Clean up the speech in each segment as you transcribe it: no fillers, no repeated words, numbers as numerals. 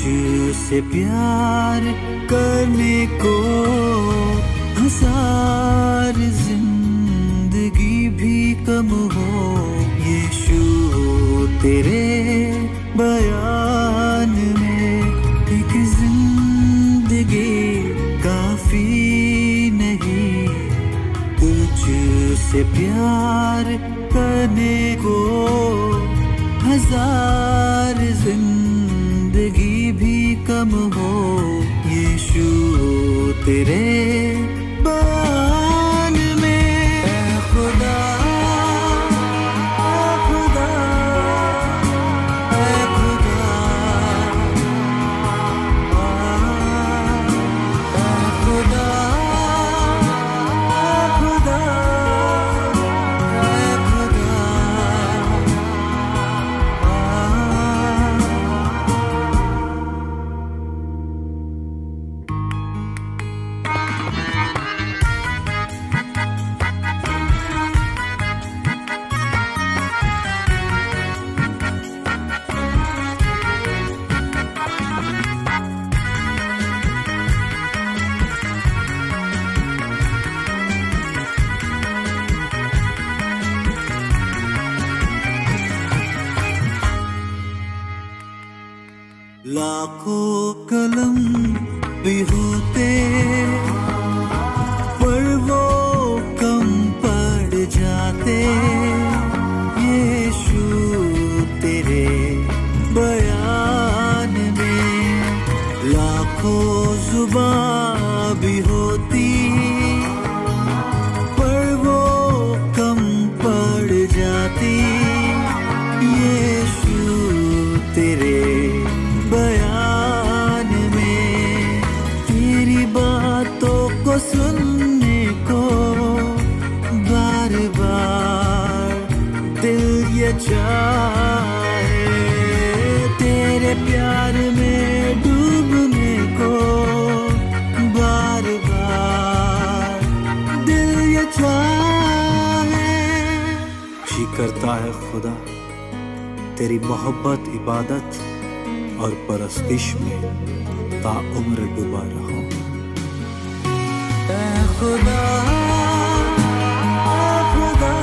तुझसे प्यार करने को हजार जिंदगी भी कम हो, यीशु तेरे बयान में एक जिंदगी काफी नहीं। तुझसे प्यार करने को हजार जिंदगी भी कम हो, यीशु तेरे बयान में। ऐ खुदा, ऐ खुदा, ऐ खुदा, ऐ खुदा, ऐ खुदा, ऐ खुदा। लाखों कलम भी होते पर वो कम पड़ जाते, यीशु तेरे बयान में। लाखों जुबां भी होती पर वो कम पड़ जाती, यीशु तेरे बयान में। तेरी बातों को सुनने को बार बार दिल ये चाहे, तेरे प्यार में डूबने को बार बार दिल ये चाहे। जी करता है खुदा तेरी मोहब्बत इबादत और परस्तिश में ताउम्र डूबा रहूं। ऐ खुदा, ऐ खुदा,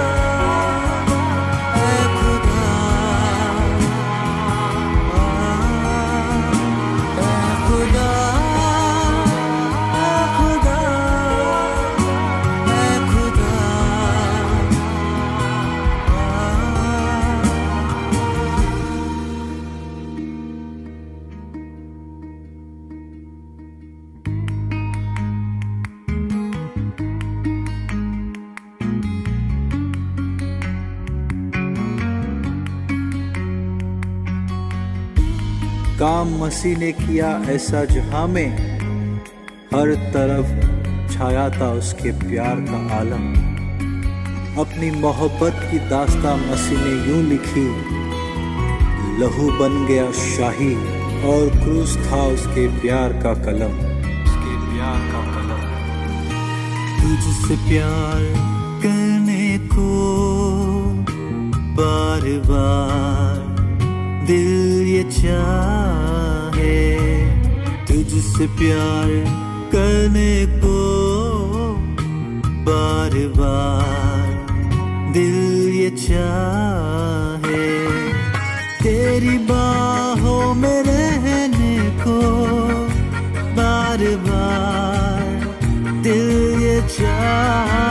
ऐ खुदा, ऐ खुदा, ऐ खुदा, ऐ खुदा। काम मसीह ने किया ऐसा जहां में, हर तरफ छाया था उसके प्यार का आलम। अपनी मोहब्बत की दास्तां मसीह ने यूं लिखी, लहू बन गया शाही और क्रूस था उसके प्यार का कलम, उसके प्यार का कलम। तुझसे प्यार करने को बार बार दिल ये चाहे, तुझसे प्यार करने को बार बार दिल ये चाहे। तेरी बाहों में रहने को बार बार दिल ये चाहे।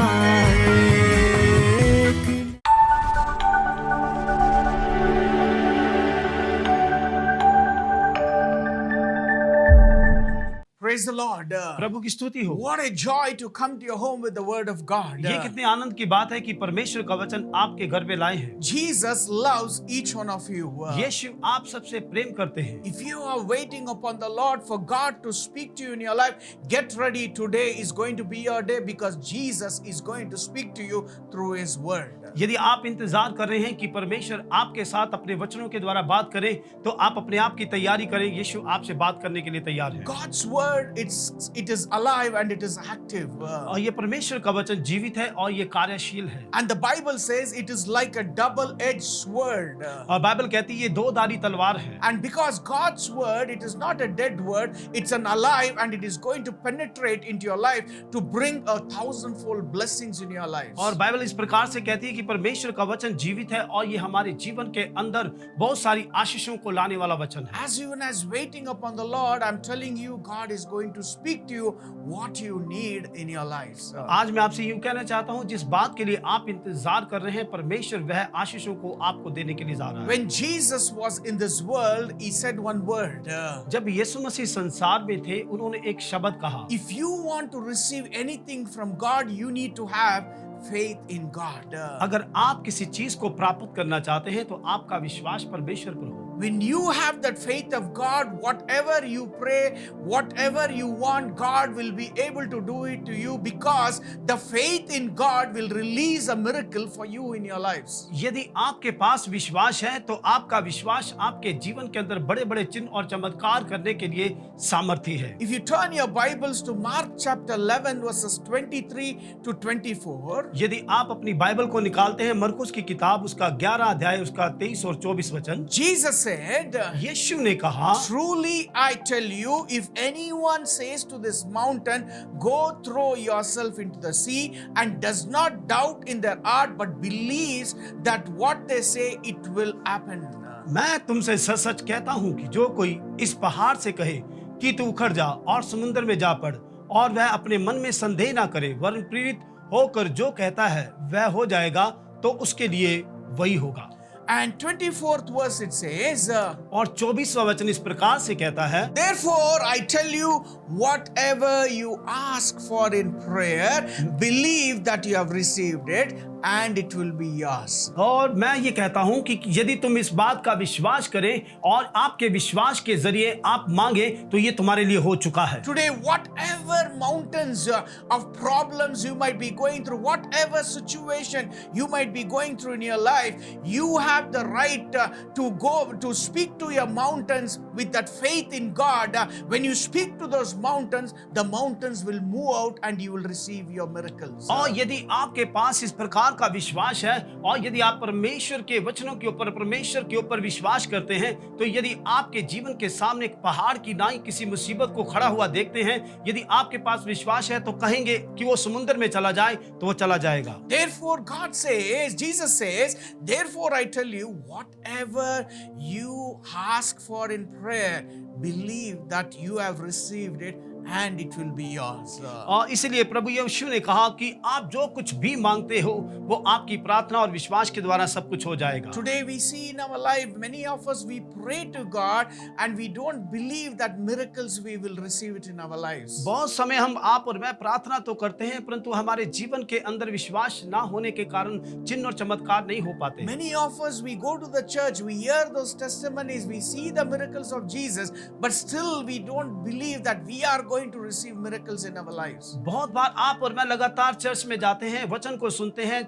Praise the Lord. प्रभु की स्तुति हो। What a joy to come to your home with the word of God. ये कितने आनंद की बात है कि परमेश्वर का वचन आपके घर पे लाए हैं। Jesus loves each one of you. यीशु आप सबसे प्रेम करते हैं। If you are waiting upon the Lord for God to speak to you in your life, get ready. Today is going to be your day because Jesus is going to speak to you through His word. यदि आप इंतजार कर रहे हैं कि परमेश्वर आपके साथ अपने वचनों के द्वारा बात करे, तो आप अपने आप की तैयारी करें। यीशु आपसे बात करने के लिए तैयार है। God's word word, it is alive and it is active. और ये परमेश्वर का वचन जीवित है और ये कार्यशील है। And the Bible says it is like a double-edged sword. और बाइबल कहती है ये दो धारी तलवार है। And because God's word, it is not a dead word, it's an alive and it is going to penetrate into your life to bring 1,000-fold blessings in your life. और Bible इस प्रकार से कहती है कि परमेश्वर का वचन जीवित है और ये हमारे जीवन के अंदर बहुत सारी आशीषों को लाने वाला वचन है। As even as waiting upon the Lord, I'm telling you, God is going to speak to you what you need in your lives. आज मैं आपसे यूं कहना चाहता हूं, जिस बात के लिए आप इंतजार कर रहे हैं, परमेश्वर वह आशीषों को आपको देने के लिए जा रहा है। When Jesus was in this world, he said one word. जब यीशु मसीह संसार में थे, उन्होंने एक शब्द कहा, If you want to receive anything from God, you need to have faith in God. अगर आप किसी चीज को प्राप्त करना चाहते हैं तो आपका विश्वास परमेश्वर पर हो। When you have that faith of God, whatever you pray, whatever you want, God will be able to do it to you because the faith in God will release a miracle for you in your lives. यदि आपके पास विश्वास है तो आपका विश्वास आपके जीवन के अंदर बड़े बड़े चिन्ह और चमत्कार करने के लिए सामर्थ्य है। If you turn your Bibles to Mark chapter 11 verses 23 to 24, यदि आप अपनी बाइबल को निकालते हैं, मरकुस की किताब उसका 11 अध्याय उसका 23 और 24 वचन, Jesus said, यीशु ने कहा, Truly I tell you, if anyone says to this mountain, go throw yourself into the sea, and does not doubt in their heart, but believes that what they say, it will happen. मैं तुमसे सच सच कहता हूं कि जो कोई इस पहाड़ से कहे कि तू उखड़ जा और समुद्र में जा पड़, और वह अपने मन में संदेह ना करे, वरन प्रेरित होकर जो कहता है वह हो जाएगा, तो उसके लिए वही होगा। And 24th verse it says, और 24वां वचन इस प्रकार से कहता है, Therefore I tell you, whatever you ask for in prayer, believe that you have received it and it will be yours. और मैं ये कहता हूं कि यदि तुम इस बात का विश्वास करें और आपके विश्वास के जरिए आप मांगे तो ये तुम्हारे लिए हो चुका है। Today, whatever mountains of problems you might be going through, whatever situation you might be going through in your life, you have the right to go to speak to your mountains with that faith in God. When you speak to those mountains, the mountains will move out and you will receive your miracles. और यदि आपके पास इस प्रकार का विश्वास है और यदि आप परमेश्वर के वचनों के ऊपर, परमेश्वर के ऊपर विश्वास करते हैं, तो यदि आपके जीवन के सामने एक पहाड़ की नाई किसी मुसीबत को खड़ा हुआ देखते हैं, यदि आपके पास विश्वास है तो कहेंगे कि वो समुद्र में चला जाए तो वो चला जाएगा। Therefore God says, Jesus says, therefore I tell you, whatever you ask for in prayer, believe that you have received it and it will be yours. और इसलिए प्रभु यीशु ने कहा कि आप जो कुछ भी मांगते हो वो आपकी प्रार्थना और विश्वास के द्वारा सब कुछ हो जाएगा। Today we see in our life, many of us, we pray to God and we don't believe that miracles we will receive it in our lives. बहुत समय हम आप और मैं प्रार्थना तो करते हैं, परंतु हमारे जीवन के अंदर विश्वास ना होने के कारण चिन्ह और चमत्कार नहीं हो पाते। Many of us, we go to the church, we hear those testimonies, we see the miracles of Jesus, but still we don't believe that we are going to receive miracles in our lives. बहुत बार आप और मैं लगातार church में जाते हैं, वचन को सुनते हैं,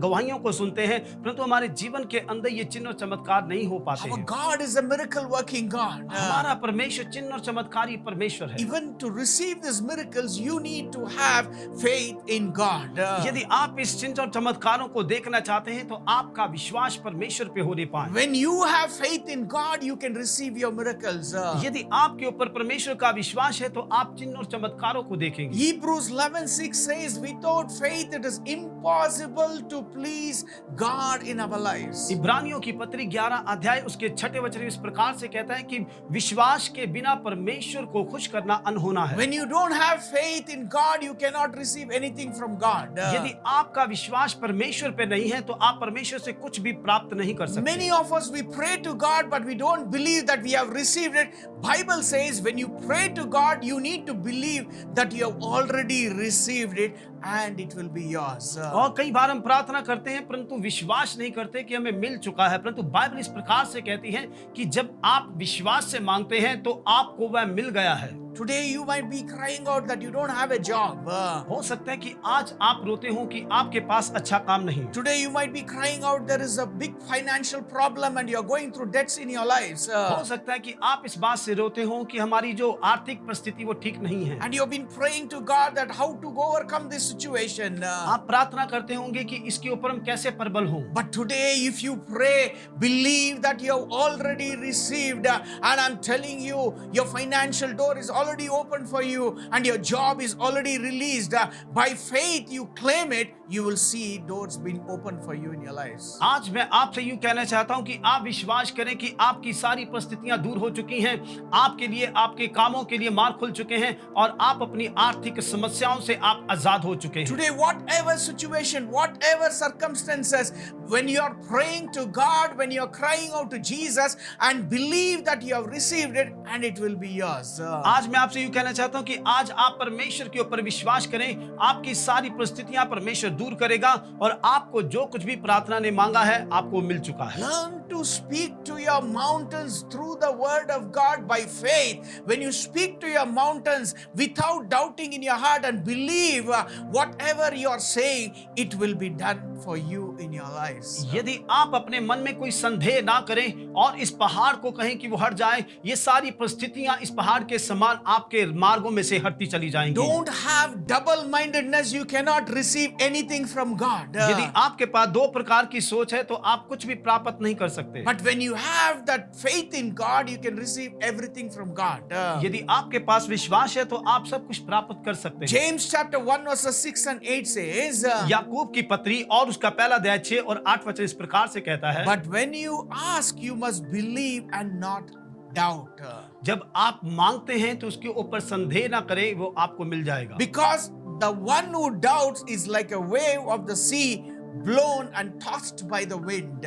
गवाहियों को सुनते हैं, परंतु हमारे जीवन के अंदर ये चिन्ह और चमत्कार नहीं हो पाते Our हैं। God is a miracle working God. हमारा परमेश्वर चिन्ह और चमत्कारी परमेश्वर है। Even to receive these miracles, you need to have faith in God. यदि आप इस चिन्ह और चमत्कारों को देखना चाहते हैं तो आपका विश्वास परमेश्वर पे होने पाए। When you have faith in God, you can receive your miracles. यदि आपके ऊपर परमेश्वर का विश्वास है तो आप चिन्ह और चमत्कारों को देखेंगे। Hebrews 11:6 says, without faith it is impossible to please God in our lives. इब्रानियों की पत्री 11 अध्याय उसके 6 वचन इस प्रकार से कहता है कि विश्वास के बिना परमेश्वर को खुश करना अनहोना है। When you don't have faith in God, you cannot receive anything from God. यदि आपका विश्वास परमेश्वर पे नहीं है तो आप परमेश्वर से कुछ भी प्राप्त नहीं कर सकते। Many of us, we pray to God, but we don't believe that we have received it. Bible says when you pray to God, you need to believe that you have already received it and it will be yours. और कई बार हम प्रार्थना करते हैं परंतु विश्वास नहीं करते कि हमें मिल चुका है, परंतु बाइबल इस प्रकार से कहती है कि जब आप विश्वास से मांगते हैं तो आपको वह मिल गया है। Today you might be crying out that you don't have a job. हो सकता है कि आज आप रोते हो कि आपके पास अच्छा काम नहीं। Today you might be crying out there is a big financial problem and you're going through debts in your lives. हो सकता है कि आप इस बात से रोते हो कि हमारी जो आर्थिक परिस्थिति वो ठीक नहीं है। And you've been praying to God that how to overcome this situation. आप प्रार्थना करते होंगे कि इसके ऊपर हम कैसे प्रबल हों। But today if you pray, believe that you have already received and I'm telling you, your financial door is already open for you and your job is already released. By faith you claim it, you will see doors being opened for you in your lives. आज मैं आपसे यूं कहना चाहता हूं कि आप विश्वास करें कि आपकी सारी परिस्थितियां दूर हो चुकी हैं, आपके लिए आपके कामों के लिए मार्ग खुल चुके हैं और आप अपनी आर्थिक समस्याओं से आप आजाद हो चुके हैं। Today, whatever situation, whatever circumstances, when you are praying to God, when you are crying out to Jesus and believe that you have received it and it will be yours. आज मैं आपसे यूं कहना चाहता हूं कि आज आप परमेश्वर के ऊपर विश्वास करें, आपकी सारी परिस्थितियां परमेश्वर दूर करेगा और आपको जो कुछ भी प्रार्थना ने मांगा है आपको मिल चुका है। Learn to speak to your mountains through the word of God by faith. When you speak to your mountains without doubting in your heart and believe whatever you are saying, it will be done for you in your lives. यदि आप अपने मन में कोई संदेह ना करें और इस पहाड़ को कहें कि वो हट जाए, ये सारी परिस्थितियां इस पहाड़ के समान आपके मार्गों में से हटती चली जाएंगी। Don't have double-mindedness. You cannot receive anything from God. यदि आपके पास दो प्रकार की सोच है तो आप कुछ भी प्राप्त नहीं कर सकते। But when you have that faith in God, you can receive everything from God. यदि आपके पास विश्वास है तो आप सब कुछ प्राप्त कर सकते हैं। James chapter 1 verses 6 and 8 says, याकूब की पत्री और उसका पहला अध्याय 6 और 8 वचन इस प्रकार से कहता है, But when you ask, you must believe and not doubt. जब आप मांगते हैं तो उसके ऊपर संदेह ना करें, वो आपको मिल जाएगा। Because the one who doubts is like a wave of the sea blown and tossed by the wind.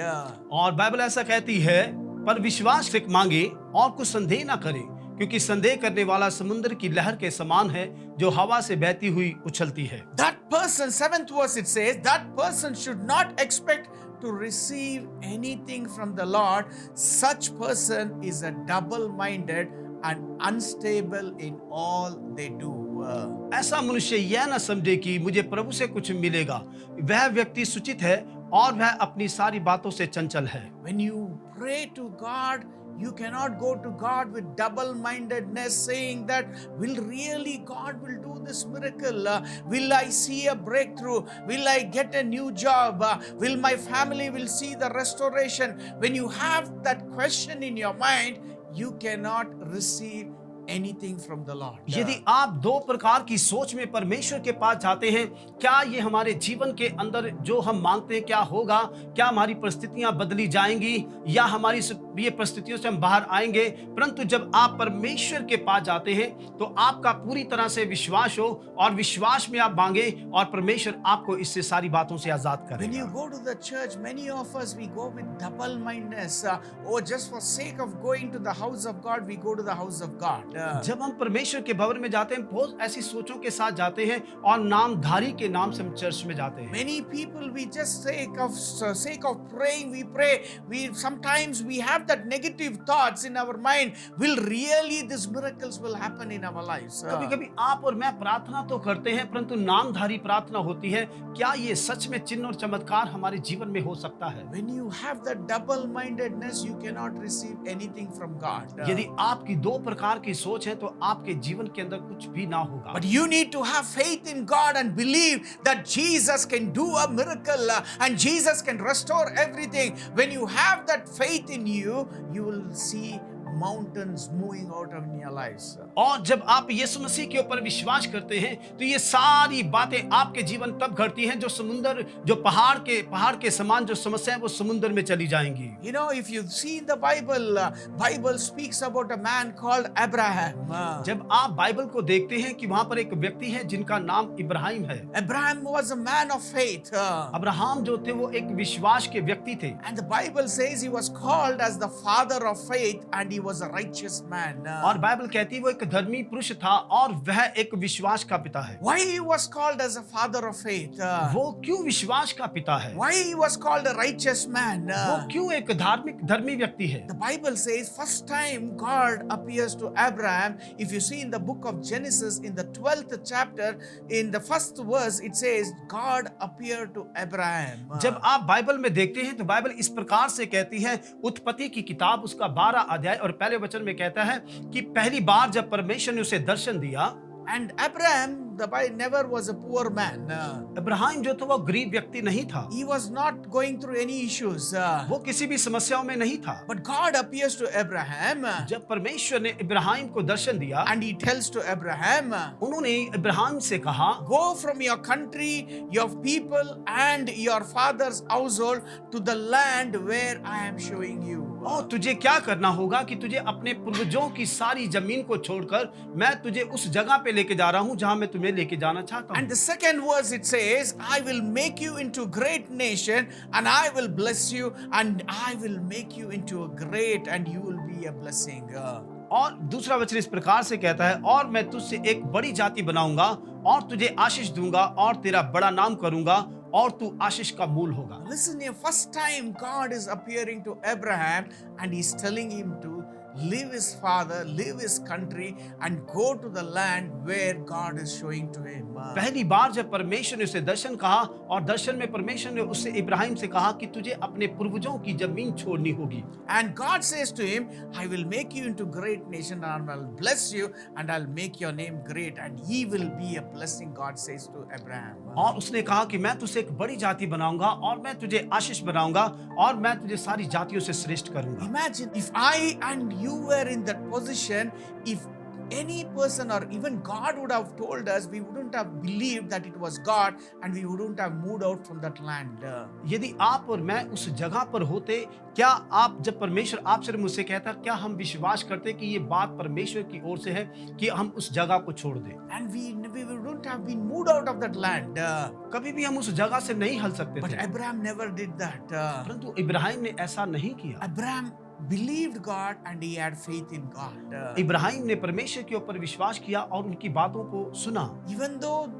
और बाइबल ऐसा कहती है, पर विश्वास से मांगे और कुछ संदेह ना करें, क्योंकि संदेह करने वाला समुद्र की लहर के समान है जो हवा से बहती हुई उछलती है। That person, 7th verse it says, that person should not expect to receive anything from the Lord. Such person is a double-minded and unstable in all they do. ऐसा मनुष्य यह न समझे कि मुझे प्रभु से कुछ मिलेगा। वह व्यक्ति सूचित है और वह अपनी सारी बातों से चंचल है। When you pray to God, you cannot go to God with double-mindedness saying that will really God will do this miracle, will I see a breakthrough, will I get a new job, will my family will see the restoration. When you have that question in your mind, you cannot receive anything from the Lord. यदि आप दो प्रकार की सोच में परमेश्वर के पास जाते हैं, क्या ये हमारे जीवन के अंदर जो हम मांगते हैं क्या होगा, क्या हमारी परिस्थितियां बदली जाएंगी या हमारी ये परिस्थितियों से हम बाहर आएंगे। परंतु जब आप परमेश्वर के पास जाते हैं तो आपका पूरी तरह से विश्वास हो और विश्वास में आप मांगे और परमेश्वर आपको इससे सारी बातों से आजाद When करेगा। you go to the church, many of us we go with double-mindedness. Just for sake of going to the house of God, we go to the house of God. जब हम परमेश्वर के भवन में जाते हैं, बहुत ऐसी सोचों के साथ जाते हैं और नामधारी के नाम से हम चर्च में जाते हैं। Many people we just sake of praying, we pray. Sometimes we have that negative thoughts in our mind. Will really these miracles will happen in our lives? कभी-कभी आप और मैं प्रार्थना तो करते हैं, परंतु नामधारी प्रार्थना होती है। क्या ये सच में चिन्ह और चमत्कार हमारे जीवन में हो सकता है? When you have that double-mindedness, you cannot receive anything from God. यदि आपकी दो प्रकार की सोच है तो आपके जीवन के अंदर कुछ भी ना होगा। But you need to have faith in God and believe that Jesus can do a miracle and Jesus can restore everything. When you have that faith in you, you will see mountains moving out of your lives. और जब आप यीशु मसीह के ऊपर विश्वास करते हैं तो ये सारी बातें आपके जीवन तब घटती हैं जो समुद्र जो पहाड़ के समान जो समस्या है वो समुद्र में चली जाएंगी। You know, if you see in the Bible speaks about a man called Abraham. जब आप बाइबल को देखते हैं कि वहां पर एक व्यक्ति है जिनका नाम इब्राहिम है। Abraham was a man of faith. Abraham जो थे वो एक विश्वास के व्यक्ति थे। And the Bible says he was called as the father of faith and he was a righteous man. और बाइबल कहती है वो एक धर्मी पुरुष था और वह एक विश्वास का पिता है। Why he was called as a father of faith? वो क्यों विश्वास का पिता है? Why he was called a righteous man? वो क्यों एक धार्मिक धर्मी व्यक्ति है? The Bible says first time God appears to Abraham. If you see in the book of Genesis in the 12th chapter in the first verse it says God appeared to Abraham. जब आप Bible में देखते हैं तो Bible इस प्रकार से कहती है, उत्पत्ति की किताब उसका 12 अध्याय और पहले वचन में कहता है कि पहली बार जब परमेश्वर ने उसे दर्शन दिया। And Abraham, the Bible never was a poor man. Ibrahim जो था वो गरीब व्यक्ति नहीं था। He was not going through any issues. वो किसी भी समस्याओं में नहीं था। But God appears to Abraham जब परमेश्वर ने इब्राहिम को दर्शन दिया, and he tells to Abraham, उन्होंने इब्राहिम से कहा, go from your country, your people and your father's household to the land where I am showing you. और तुझे क्या करना होगा कि तुझे अपने पूर्वजों की सारी जमीन को छोड़कर मैं तुझे उस जगह पे लेके जा रहा हूं जहां मैं तुम्हें लेके जाना चाहता And हूं। the second verse it says, I will make you into great nation and I will bless you and I will make you into a great and you will be a blessing. और दूसरा वचन इस प्रकार से कहता है, और मैं तुझसे एक बड़ी जाति बनाऊंगा और तुझे आशीष दूंगा और तेरा बड़ा नाम करूंगा और तू आशीष का मूल होगा। Listen here, first time God is appearing to Abraham and he's telling him to leave his father, leave his country and go to the land where God is showing to him. पहली बार जब परमेश्वर ने उसे दर्शन कहा और दर्शन में परमेश्वर ने उससे इब्राहिम से कहा कि तुझे अपने पूर्वजों की जमीन छोड़नी होगी। And God says to him, I will make you into great nation and I'll bless you and I'll make your name great and he will be a blessing, God says to Abraham. और उसने कहा कि मैं तुझे एक बड़ी जाति बनाऊंगा और मैं तुझे आशीष बनाऊंगा और मैं तुझे सारी जातियों से श्रेष्ठ करूंगा। Imagine if I and you were in that position, if any person or even God would have told us, we wouldn't have believed that it was God and we wouldn't have moved out from that land. यदि आप और मैं उस जगह पर होते, क्या आप जब परमेश्वर आपसे मुझसे कहता, क्या हम विश्वास करते कि ये बात परमेश्वर की ओर से है कि हम उस जगह को छोड़ दें? And we wouldn't have been moved out of that land. कभी भी हम उस जगह से नहीं हल सकते But थे। Abraham never did that. परंतु इब्राहिम ने ऐसा नहीं किया। Abraham believed God and he had faith in God. Ibrahim ने परमेश्वर के ऊपर विश्वास किया और उनकी बातों को सुना। Even though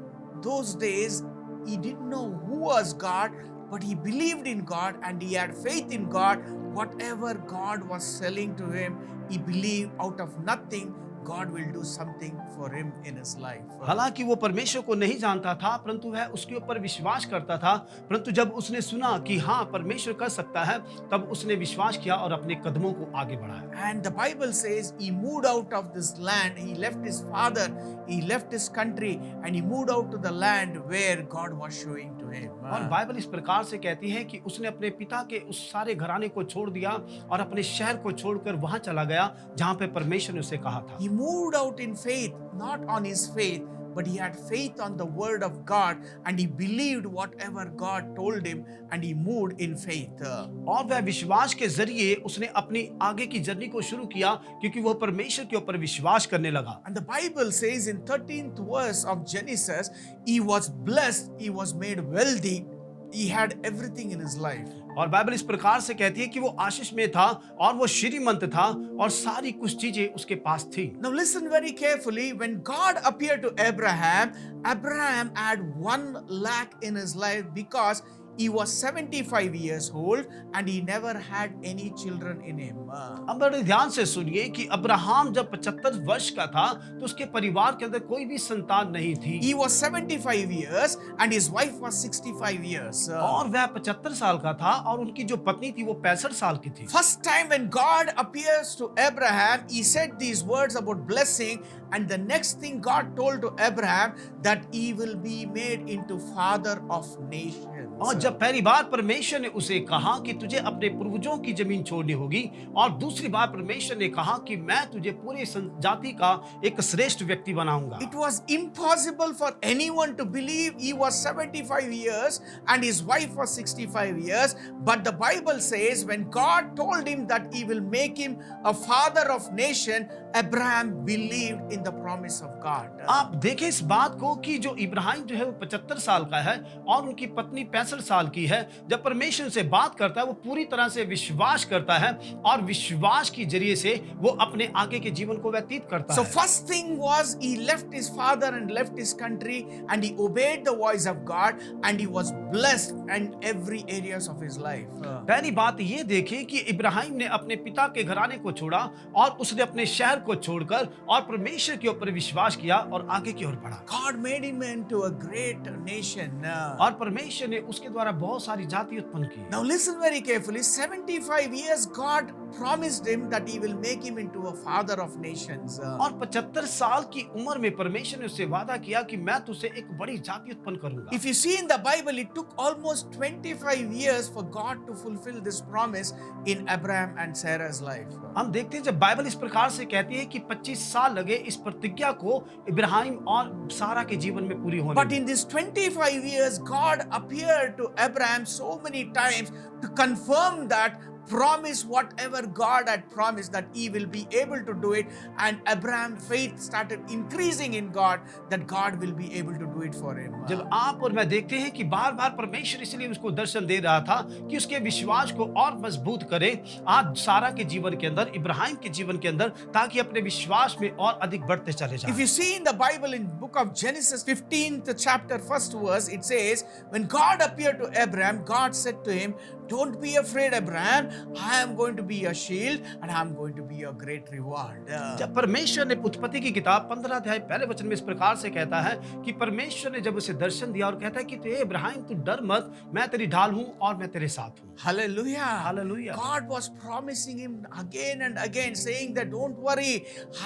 those days he didn't know who was God, but he believed in God and he had faith in God. Whatever God was selling to him, he believed out of nothing God will do something for him in his life. हालांकि वो परमेश्वर को नहीं जानता था, परंतु वह उसके ऊपर विश्वास करता था। परंतु जब उसने सुना कि हाँ परमेश्वर कर सकता है, तब उसने विश्वास किया और अपने कदमों को आगे बढ़ाया। And the Bible says he moved out of this land. He left his father, he left his country, and he moved out to the land where God was showing to him. और Bible इस प्रकार से कहती है कि उसने अपने पिता के उस सारे घराने को छोड़ दिया और अपने शहर को छोड़कर वहां चला गया जहां पे परमेश्वर ने उसे कहा था। He moved out in faith, not on his faith, but he had faith on the word of God and he believed whatever God told him and he moved in faith. और वह विश्वास के जरिए उसने अपनी आगे की जर्नी को शुरू किया क्योंकि वह परमेश्वर के ऊपर विश्वास करने लगा। And the Bible says in 13th verse of Genesis, he was blessed, he was made wealthy, he had everything in his life. और बाइबल इस प्रकार से कहती है कि वो आशीष में था और वो श्रीमंत था और सारी कुछ चीजें उसके पास थी। Now listen very carefully. When God appeared to Abraham, Abraham had 1 lakh in his life because he was 75 years old and he never had any children in him. अब बड़े ध्यान से सुनिए कि अब्राहम जब 75 वर्ष का था तो उसके परिवार के अंदर कोई भी संतान नहीं थी। He was 75 years and his wife was 65 years. और वह 75 साल का था और उनकी जो पत्नी थी वो 65 साल की थी। First time when God appears to Abraham, he said these words about blessing, and the next thing God told to Abraham that he will be made into father of nations. और जब पहली बार परमेश्वर ने उसे कहा कि तुझे अपने पूर्वजों की जमीन छोड़नी होगी और दूसरी बार परमेश्वर ने कहा कि मैं तुझे पूरी जाति का एक श्रेष्ठ व्यक्ति बनाऊंगा। It was impossible for anyone to believe. He was 75 years and his wife was 65 years. But the Bible says when God told him that he will make him a father of nation, Abraham believed in the promise of God. आप देखें इस बात को कि जो इब्राहिम जो है वो 75 साल का है और उनकी पत्नी 65 साल की है। जब परमेश्वर से बात करता है वो पूरी तरह से विश्वास करता है और विश्वास की जरिए से वो अपने आगे के जीवन को व्यतीत करता So है। first thing was he left his father and left his country and he obeyed the voice of God and he was blessed in every areas of his life. पहली बात ये देखिए कि इब्राहिम ने अपने पिता के घराने को छोड़ा और उसने अपने शहर को छोड़कर और परमेश्वर के ऊपर विश्वास किया और आगे की ओर बढ़ा। God made him into a great nation. और परमेश्वर ने उसके द्वारा बहुत सारी जाति उत्पन्न की। Now listen very carefully. 75 years God promised him that he will make him into a father of nations. और 75 साल की उम्र में परमेश्वर ने उससे वादा किया कि मैं तुझसे एक बड़ी जाति उत्पन्न करूंगा। If you see in the Bible, it took almost 25 years for God to fulfill this promise in Abraham and Sarah's life. हम देखते हैं जब बाइबल इस प्रकार से कहती है कि 25 साल लगे इस प्रतिज्ञा को इब्राहिम और सारा के जीवन में पूरी होने But में। in these 25 years, God appeared to Abraham so many times to confirm that promise whatever God had promised that he will be able to do it, and Abraham's faith started increasing in God that God will be able to do it for him. जब आप और मैं देखते हैं कि बार बार परमेश्वर इसलिए उसको दर्शन दे रहा था कि उसके विश्वास को और मजबूत करे आज सारा के जीवन के अंदर इब्राहिम के जीवन के अंदर ताकि अपने विश्वास में और अधिक बढ़ते चले If जाएं। you see in the Bible in book of Genesis 15th chapter 1st verse, it says when God appeared to Abraham, God said to him, don't be afraid Abraham, I am going to be your shield and I am going to be your great reward. जब परमेश्वर ने उत्पत्ति की किताब 15 अध्याय पहले वचन में इस प्रकार से कहता है कि परमेश्वर ने जब उसे दर्शन दिया और कहता है कि हे इब्राहिम तू डर मत, मैं तेरी ढाल हूं और मैं तेरे साथ हूं। Hallelujah. Hallelujah. God was promising him again and again, saying that don't worry,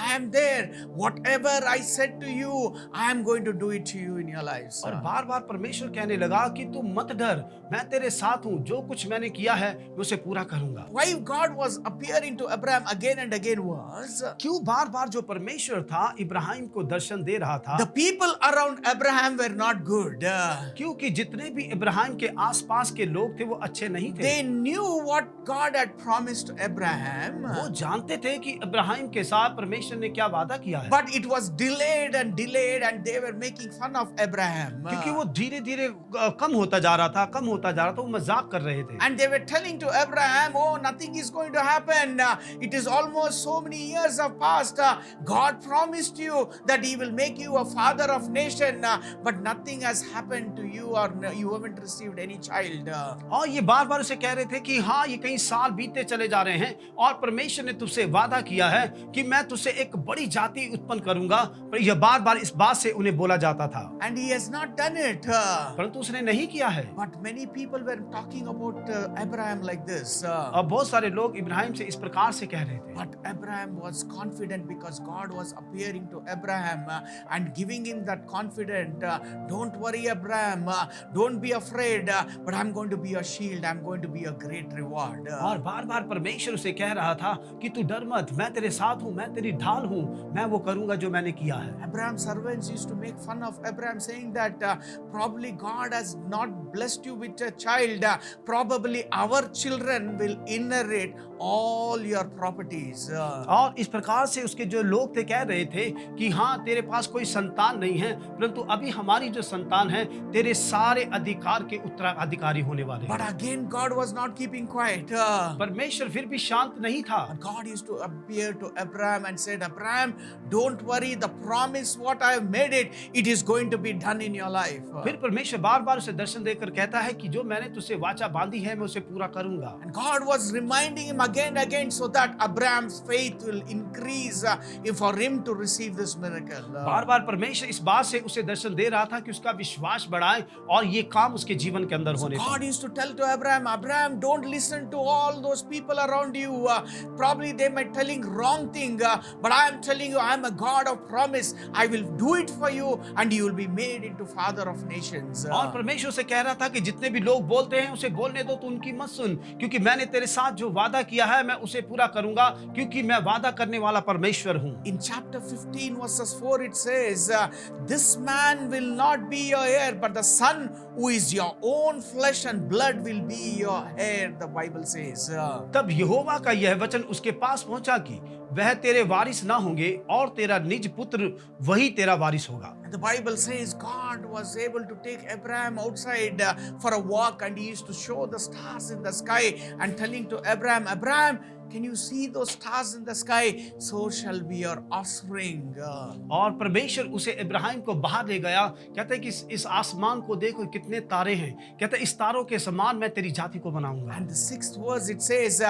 I am there. Whatever I said to you, I am going to do it to you in your lives. और बार बार परमेश्वर कहने लगा कि तू मत डर, मैं तेरे साथ हूं, जो कुछ मैंने किया है मैं उसे पूरा करूंगा। Why God was appearing to Abraham again and again was क्यों बार बार जो परमेश्वर था इब्राहिम को दर्शन दे रहा था? the people around Abraham were not good. क्योंकि जितने भी इब्राहिम के आसपास के लोग थे वो अच्छे नहीं थे। They knew what God had promised to Abraham, वो जानते थे कि इब्राहिम के साथ परमेश्वर ने क्या वादा किया है, but it was delayed and they were making fun of Abraham. क्योंकि वो धीरे धीरे कम होता जा रहा था, वो मजाक कर रहे थे। And they were telling to Abraham, oh, nothing is going to happen. It is almost so many years have passed. God promised you that he will make you a father of nation, but nothing has happened to you or you haven't received any child. और ये बार बार उसे कह रहे थे कि हाँ ये कई साल बीतते चले जा रहे हैं और परमेश्वर ने तुझसे वादा किया है कि मैं तुझसे एक बड़ी जाति उत्पन्न करूंगा, पर यह बार बार इस बात से उन्हें बोला जाता था, And he has not done it. परंतु उसने नहीं किया है। But many people were talking about Abraham like this. और बहुत सारे लोग इब्राहिम से इस प्रकार से कह रहे थे, But Abraham was confident because God was appearing to Abraham and giving him that confidence. Don't worry, Abraham. Don't be afraid. But I'm going to be your shield. I'm going to be a great reward. और बार बार परमेश्वर उसे कह रहा था कि तू डर मत, मैं तेरे साथ हूँ, मैं तेरी ढाल हूँ, मैं वो करूंगा जो मैंने किया है। Abraham's servants used to make fun of Abraham, saying that probably God has not blessed you with a child. Probably our children will inherit all your properties. और इस प्रकार से उसके जो लोग थे कह रहे थे कि हाँ तेरे पास कोई संतान नहीं है, परंतु अभी हमारी जो संतान है तेरे सारे अधिकार के उत्तराधिकारी होने वाले हैं। But again, God was not keeping quiet. परमेश्वर फिर भी शांत नहीं था। But God used to appear to Abraham and said, Abraham, don't worry, the promise what I have made it is going to be done in your life. फिर परमेश्वर बार बार उसे दर्शन देकर कहता है कि जो मैंने तुझसे वाचा बांधी है मैं उसे पूरा करूंगा। And God was reminding him again and again so that Abraham's faith will increase for him to receive this miracle. बार बार परमेश्वर इस बात से उसे दर्शन दे रहा था कि उसका विश्वास बढ़ाए और ये काम उसके जीवन के अंदर होने God used to tell to Abraham, Abraham, don't listen to all those people around you. Probably they might telling wrong thing, but I am telling you, I am a God of promise. I will do it for you and you will be made into father of nations. और परमेश्वर से कह रहा था कि जितने भी लोग बोलते हैं उसे बोलने दो, तो उनकी मत सुन, क्योंकि मैंने तेरे साथ जो वादा किया है मैं उसे पूरा करूंगा, क्योंकि मैं वादा करने वाला परमेश्वर हूँ। In chapter 15 verses 4 it says, this man will not be your heir, but the son who is your own flesh and blood will be your heir, the Bible says. तब यहोवा का यह वचन उसके पास पहुंचा कि वह तेरे वारिस ना होंगे और तेरा निज पुत्र वही तेरा वारिस होगा। And the Bible says God was able to take Abraham outside for a walk, and he used to show the stars in the sky and telling to Abraham, Abraham, can you see those stars in the sky? So shall be your offspring. और परमेश्वर उसे इब्राहिम को बाहर ले गया, कहते हैं कि इस आसमान को देखो कितने तारे हैं, कहते हैं इस तारों के समान मैं तेरी जाति को बनाऊंगा। And the 6th verse it says,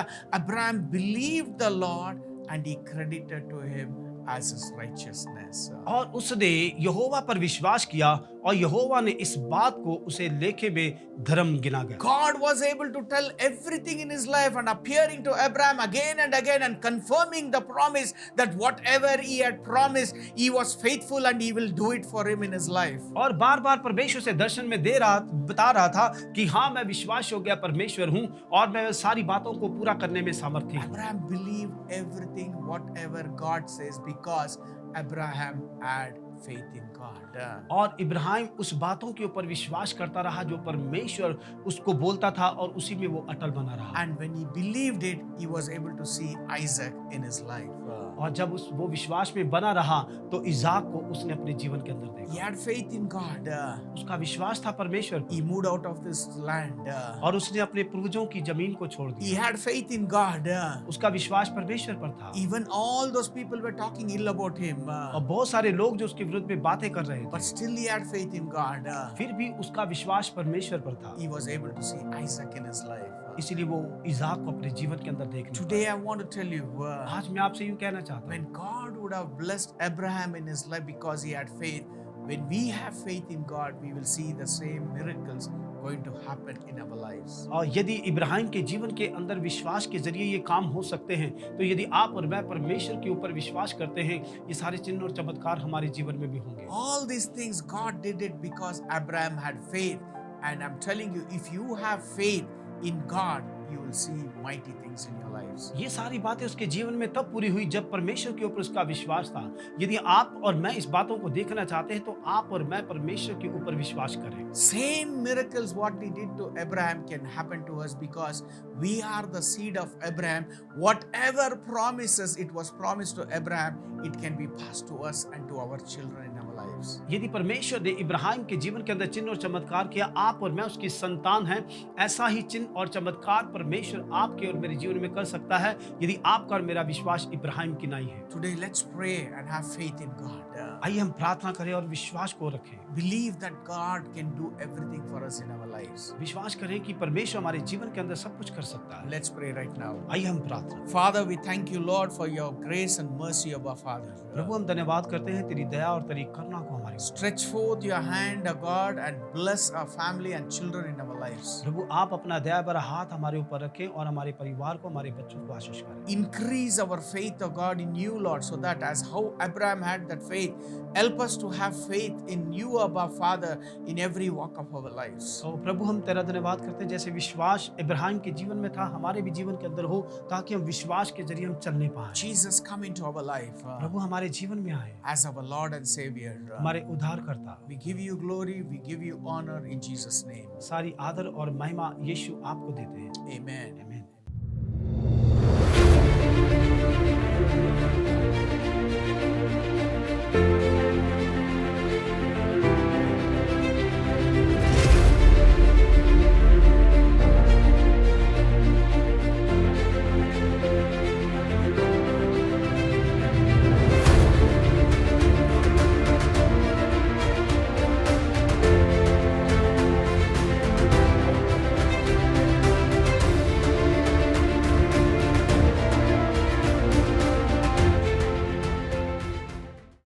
Abraham believed the Lord and he credited to him as his righteousness. और उसने यहोवा पर विश्वास किया और यहोवा ने इस बात को उसे लेखे में धर्म गिना गया। God was able to tell everything in his life and appearing to Abraham again and again and confirming the promise that whatever he had promised, he was faithful and he will do it for him in his life. और बार बार परमेश्वर से दर्शन में बता रहा था कि हाँ मैं विश्वास योग्य परमेश्वर हूँ और मैं सारी बातों को पूरा करने में सामर्थ्य हूँ। Abraham believed everything whatever God says because Abraham had faith in God. और इब्राहिम उस बातों के ऊपर विश्वास करता रहा जो परमेश्वर उसको बोलता था और उसी में वो अटल बना रहा। And when he believed it, he was able to see Isaac in his life. और जब वो विश्वास में बना रहा तो इसाक को उसने अपने जीवन के अंदर He देखा। had faith in God. उसका विश्वास था परमेश्वर He पर moved out of this land. और उसने अपने पूर्वजों की जमीन को छोड़ He दिया। had faith in God. उसका विश्वास परमेश्वर पर था। Even all those people were talking ill about him. और बहुत सारे लोग जो उसके विरुद्ध में बातें कर रहे But थे, still he had faith in God. फिर भी उसका विश्वास परमेश्वर पर था। He was able to see Isaac in his life. इसीलिए वो इसाक को अपने जीवन के अंदर देखने Today I want to tell you, पाया। आज मैं आपसे यूं कहना चाहता हूँ, when God would have blessed Abraham in his life because he had faith, when we have faith in God, we will see the same miracles going to happen in our lives. और यदि इब्राहिम के जीवन के अंदर विश्वास के जरिए ये काम हो सकते हैं, तो यदि आप और मैं परमेश्वर के ऊपर विश्वास करते हैं, ये सारे चिन्ह और चमत्कार हमारे जीवन में भी होंगे। All these things God did it because Abraham had faith. And I'm telling you, if you have faith in God, you will see mighty things in your lives. ये सारी बातें उसके जीवन में तब पूरी हुई जब परमेश्वर के ऊपर उसका विश्वास था। यदि आप और मैं इस बातों को देखना चाहते हैं, तो आप और मैं परमेश्वर के ऊपर विश्वास करें। Same miracles what he did to Abraham can happen to us because we are the seed of Abraham. Whatever promises it was promised to Abraham, it can be passed to us and to our children in our lives. यदि परमेश्वर ने इब्राहिम के जीवन के अंदर चिन्ह और चमत्कार किया, आप और मैं उसकी संतान हैं, ऐसा ही चिन्ह और चमत्कार परमेश्वर आपके और मेरे जीवन में कर सकता है यदि आपका और मेरा विश्वास इब्राहिम की नाई है। Today let's pray and have faith in God. आइए हम प्रार्थना करें और विश्वास को रखें। Believe that God can do everything for us in our lives. विश्वास करें कि परमेश्वर हमारे जीवन के अंदर सब कुछ कर सकता है। Let's pray right now. आइए हम प्रार्थना। Father, we thank you, Lord, for your grace and mercy of our Father. प्रभु हम धन्यवाद करते हैं तेरी दया और तेरी करुणा को हमारे ऊपर। Stretch forth your hand, O God, and bless our family and children in our lives. प्रभु आप अपना दया भरा हाथ हमारे ऊपर रखें और हमारे परिवार को, हमारे बच्चों को आशीष करें। Increase our faith, O God, in you, Lord, so that as how Abraham had that faith, help us to have faith in you, our Father, in every walk of our lives. तो प्रभु हम तेरा धन्यवाद करते हैं जैसे विश्वास इब्राहिम के जीवन में था, हमारे भी जीवन के अंदर हो, ताकि हम विश्वास के जरिए हम चलने पाएं। Jesus, come into our life प्रभु हमारे जीवन में आए as our Lord and Savior. हमारे उद्धारकर्ता। We give you glory, we give you honor in Jesus' name. सारी आदर और महिमा यीशु आपको देते हैं। Amen.